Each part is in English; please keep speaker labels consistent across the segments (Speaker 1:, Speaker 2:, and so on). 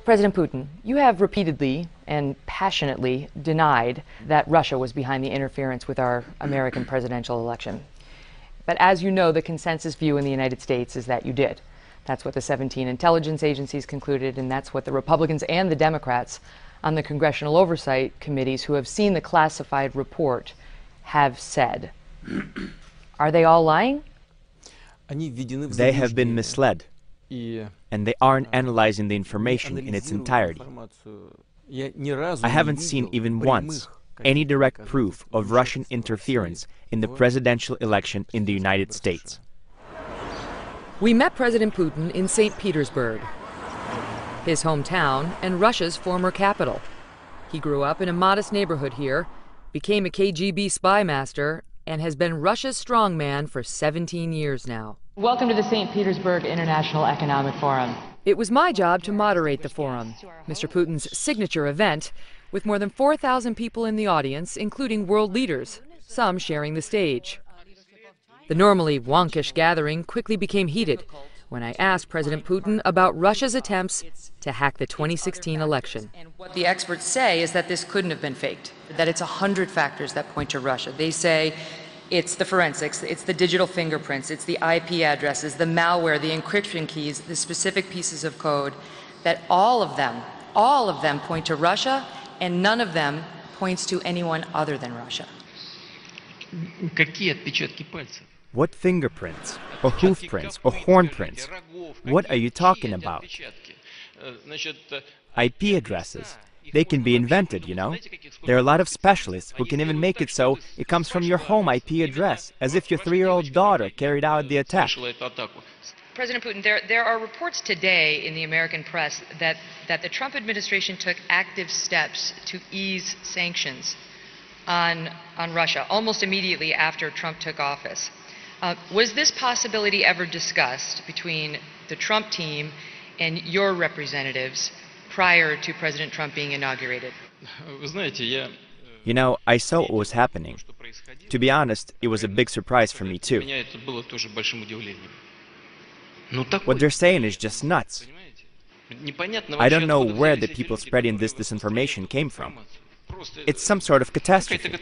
Speaker 1: President Putin, you have repeatedly and passionately denied that Russia was behind the interference with our American presidential election. But as you know, the consensus view in the United States is that you did. That's what the 17 intelligence agencies concluded, and that's what the Republicans and the Democrats on the congressional oversight committees who have seen the classified report have said. Are they all lying?
Speaker 2: They have been misled, and they aren't analyzing the information in its entirety. I haven't seen even once any direct proof of Russian interference in the presidential election in the United States.
Speaker 1: We met President Putin in St. Petersburg, his hometown and Russia's former capital. He grew up in a modest neighborhood here, became a KGB spy master, and has been Russia's strongman for 17 years now. Welcome to the St. Petersburg International Economic Forum. It was my job to moderate the forum, Mr. Putin's signature event, with more than 4,000 people in the audience, including world leaders, some sharing the stage. The normally wonkish gathering quickly became heated when I asked President Putin about Russia's attempts to hack the 2016 election. And what the experts say is that this couldn't have been faked, that it's 100 factors that point to Russia. They say it's the forensics, it's the digital fingerprints, it's the IP addresses, the malware, the encryption keys, the specific pieces of code, that all of them point to Russia, and none of them points to anyone other than Russia.
Speaker 2: What fingerprints, or hoof prints, or horn prints? What are you talking about? IP addresses. They can be invented, you know. There are a lot of specialists who can even make it so it comes from your home IP address, as if your 3-year-old daughter carried out the attack.
Speaker 1: President Putin, there are reports today in the American press that the Trump administration took active steps to ease sanctions on Russia almost immediately after Trump took office. Was this possibility ever discussed between the Trump team and your representatives prior to President Trump being inaugurated?
Speaker 2: You know, I saw what was happening. To be honest, it was a big surprise for me too. What they're saying is just nuts. I don't know where the people spreading this disinformation came from. It's some sort of catastrophe.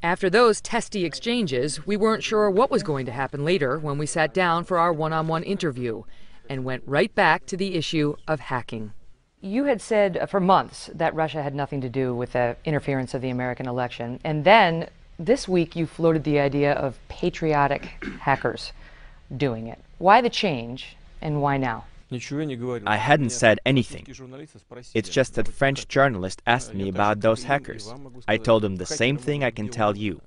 Speaker 1: After those testy exchanges, we weren't sure what was going to happen later when we sat down for our one-on-one interview and went right back to the issue of hacking. You had said for months that Russia had nothing to do with the interference of the American election, and then this week you floated the idea of patriotic hackers doing it. Why the change, and why now?
Speaker 2: I hadn't said anything. It's just that French journalist asked me about those hackers. I told him the same thing I can tell you.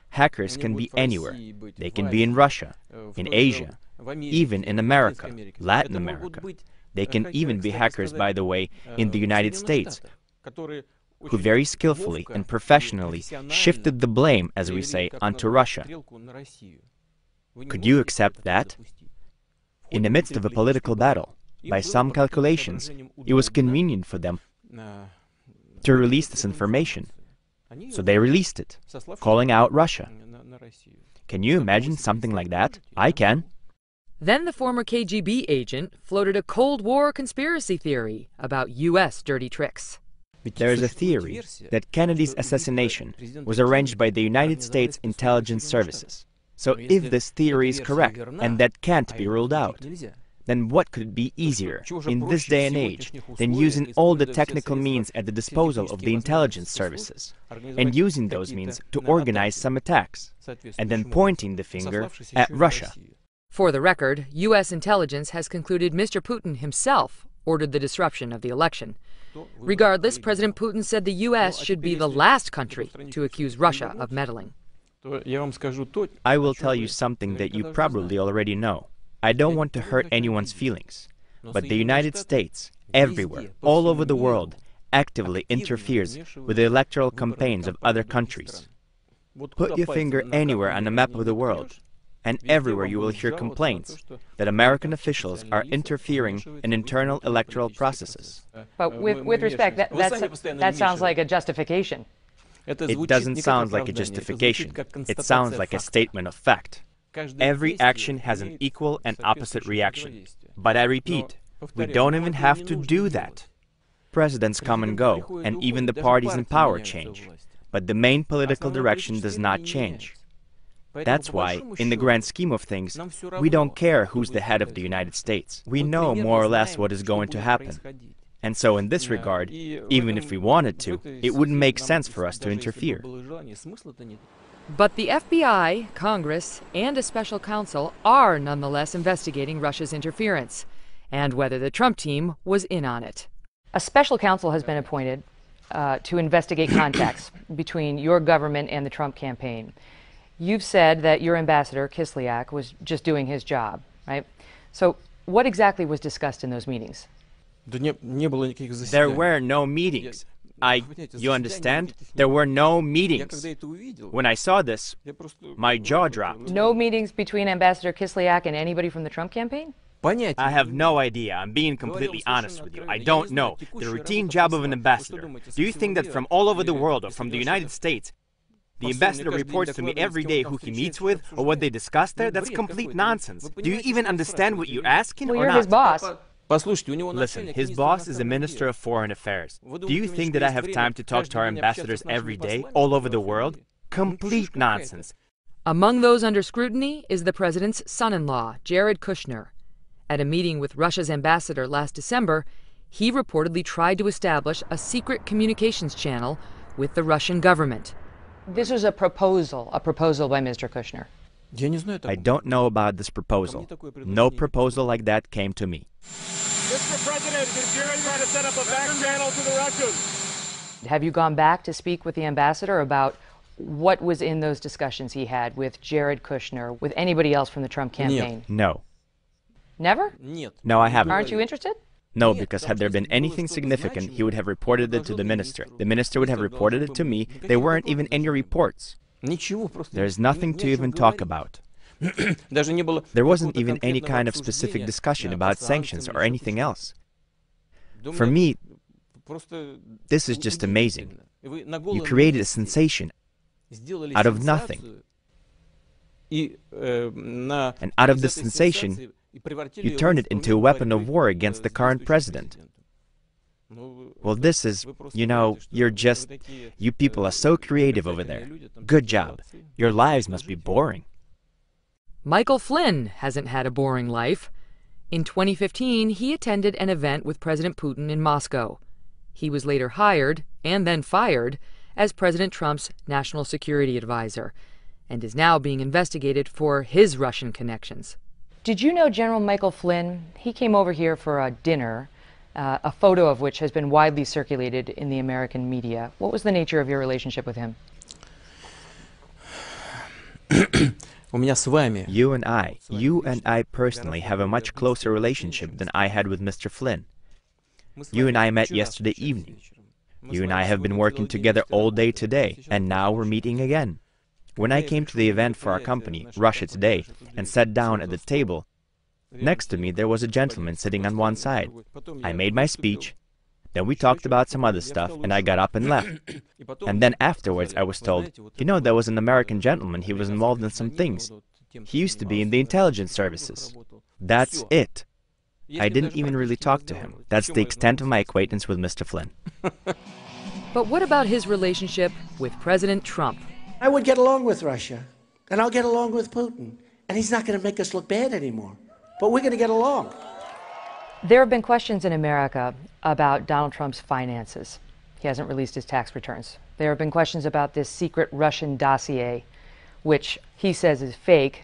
Speaker 2: Hackers can be anywhere. They can be in Russia, in Asia, even in America, Latin America. They can even be hackers, by the way, in the United States, who very skillfully and professionally shifted the blame, as we say, onto Russia. Could you accept that? In the midst of a political battle, by some calculations, it was convenient for them to release this information. So they released it, calling out Russia. Can you imagine something like that? I can.
Speaker 1: Then the former KGB agent floated a Cold War conspiracy theory about U.S. dirty tricks.
Speaker 2: There is a theory that Kennedy's assassination was arranged by the United States intelligence services. So if this theory is correct, and that can't be ruled out, then what could be easier in this day and age than using all the technical means at the disposal of the intelligence services, and using those means to organize some attacks, and then pointing the finger at Russia?
Speaker 1: For the record, U.S. intelligence has concluded Mr. Putin himself ordered the disruption of the election. Regardless, President Putin said the U.S. should be the last country to accuse Russia of meddling.
Speaker 2: I will tell you something that you probably already know. I don't want to hurt anyone's feelings, but the United States, everywhere, all over the world, actively interferes with the electoral campaigns of other countries. Put your finger anywhere on the map of the world, and everywhere you will hear complaints that American officials are interfering in internal electoral processes.
Speaker 1: But with respect, that sounds like a justification.
Speaker 2: It doesn't sound like a justification. It sounds like a statement of fact. Every action has an equal and opposite reaction. But I repeat, We don't even have to do that. Presidents come and go, and even the parties in power change. But the main political direction does not change. That's why, in the grand scheme of things, we don't care who's the head of the United States. We know more or less what is going to happen. And so in this regard, even if we wanted to, it wouldn't make sense for us to interfere.
Speaker 1: But the FBI, Congress, and a special counsel are nonetheless investigating Russia's interference, and whether the Trump team was in on it. A special counsel has been appointed to investigate contacts between your government and the Trump campaign. You've said that your ambassador, Kislyak, was just doing his job, right? So what exactly was discussed in those meetings?
Speaker 2: There were no meetings. You understand? There were no meetings. When I saw this, my jaw dropped.
Speaker 1: No meetings between Ambassador Kislyak and anybody from the Trump campaign?
Speaker 2: I have no idea. I'm being completely honest with you. I don't know. The routine job of an ambassador. Do you think that from all over the world or from the United States, the ambassador reports to me every day who he meets with or what they discuss there? That's complete nonsense. Do you even understand what you're asking
Speaker 1: well,
Speaker 2: or
Speaker 1: you're
Speaker 2: not?
Speaker 1: His boss.
Speaker 2: Listen, his boss is the Minister of Foreign Affairs. Do you think that I have time to talk to our ambassadors every day, all over the world? Complete nonsense.
Speaker 1: Among those under scrutiny is the president's son-in-law, Jared Kushner. At a meeting with Russia's ambassador last December, he reportedly tried to establish a secret communications channel with the Russian government. This was a proposal by Mr. Kushner.
Speaker 2: I don't know about this proposal. No proposal like that came to me.
Speaker 3: Mr. President, did Jared try to set up a back channel to the Russians?
Speaker 1: Have you gone back to speak with the ambassador about what was in those discussions he had with Jared Kushner, with anybody else from the Trump campaign?
Speaker 2: No.
Speaker 1: Never?
Speaker 2: No, I haven't.
Speaker 1: Aren't you interested?
Speaker 2: No, because had there been anything significant, he would have reported it to the minister. The minister would have reported it to me. There weren't even any reports. There's nothing to even talk about. There wasn't even any kind of specific discussion about sanctions or anything else. For me, this is just amazing. You created a sensation out of nothing. And out of this sensation, you turned it into a weapon of war against the current president. Well, this is, you people are so creative over there. Good job. Your lives must be boring.
Speaker 1: Michael Flynn hasn't had a boring life. In 2015, he attended an event with President Putin in Moscow. He was later hired, and then fired, as President Trump's national security advisor, and is now being investigated for his Russian connections. Did you know General Michael Flynn? He came over here for a dinner, a photo of which has been widely circulated in the American media. What was the nature of your relationship with him?
Speaker 2: You and I personally have a much closer relationship than I had with Mr. Flynn. You and I met yesterday evening. You and I have been working together all day today, and now we're meeting again. When I came to the event for our company, Russia Today, and sat down at the table, next to me there was a gentleman sitting on one side. I made my speech, then we talked about some other stuff, and I got up and left. And then afterwards I was told, there was an American gentleman, he was involved in some things. He used to be in the intelligence services. That's it. I didn't even really talk to him. That's the extent of my acquaintance with Mr. Flynn.
Speaker 1: But what about his relationship with President Trump?
Speaker 4: I would get along with Russia, and I'll get along with Putin, and he's not going to make us look bad anymore. But we're going to get along.
Speaker 1: There have been questions in America about Donald Trump's finances. He hasn't released his tax returns. There have been questions about this secret Russian dossier, which he says is fake,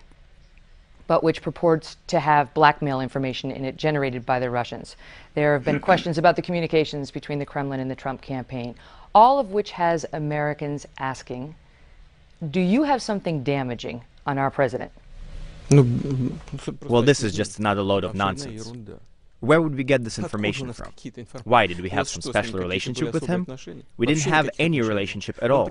Speaker 1: but which purports to have blackmail information in it generated by the Russians. There have been questions about the communications between the Kremlin and the Trump campaign, all of which has Americans asking, do you have something damaging on our president?
Speaker 2: Well, this is just another load of nonsense. Where would we get this information from? Why, did we have some special relationship with him? We didn't have any relationship at all.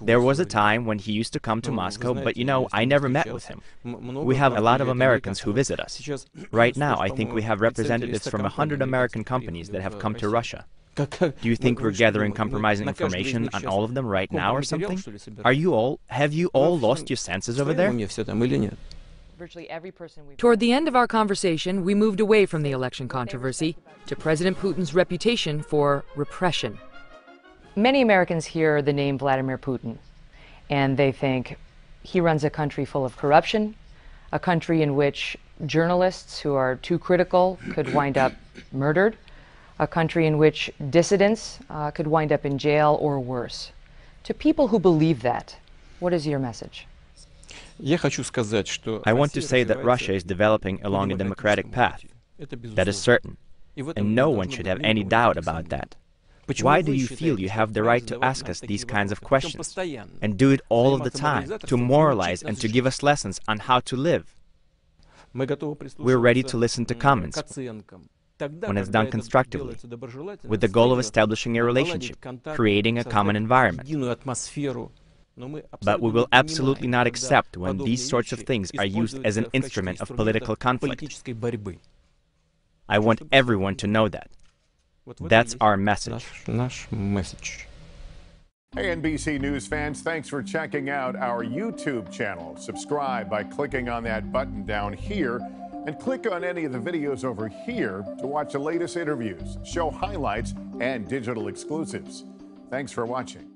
Speaker 2: There was a time when he used to come to Moscow, but I never met with him. We have a lot of Americans who visit us. Right now, I think we have representatives from 100 American companies that have come to Russia. Do you think we're gathering compromising information on all of them right now or something? Have you all lost your senses over there?
Speaker 1: Toward the end of our conversation, we moved away from the election controversy to President Putin's reputation for repression. Many Americans hear the name Vladimir Putin, and they think he runs a country full of corruption, a country in which journalists who are too critical could wind up murdered, a country in which dissidents could wind up in jail or worse. To people who believe that, what is your message?
Speaker 2: I want to say that Russia is developing along a democratic path. That is certain, and no one should have any doubt about that. Why do you feel you have the right to ask us these kinds of questions, and do it all of the time, to moralize and to give us lessons on how to live? We're ready to listen to comments when it's done constructively, with the goal of establishing a relationship, creating a common environment. But we will absolutely not accept when these sorts of things are used as an instrument of political conflict. I want everyone to know that. That's our message.
Speaker 5: Hey, NBC News fans, thanks for checking out our YouTube channel. Subscribe by clicking on that button down here, and click on any of the videos over here to watch the latest interviews, show highlights, and digital exclusives. Thanks for watching.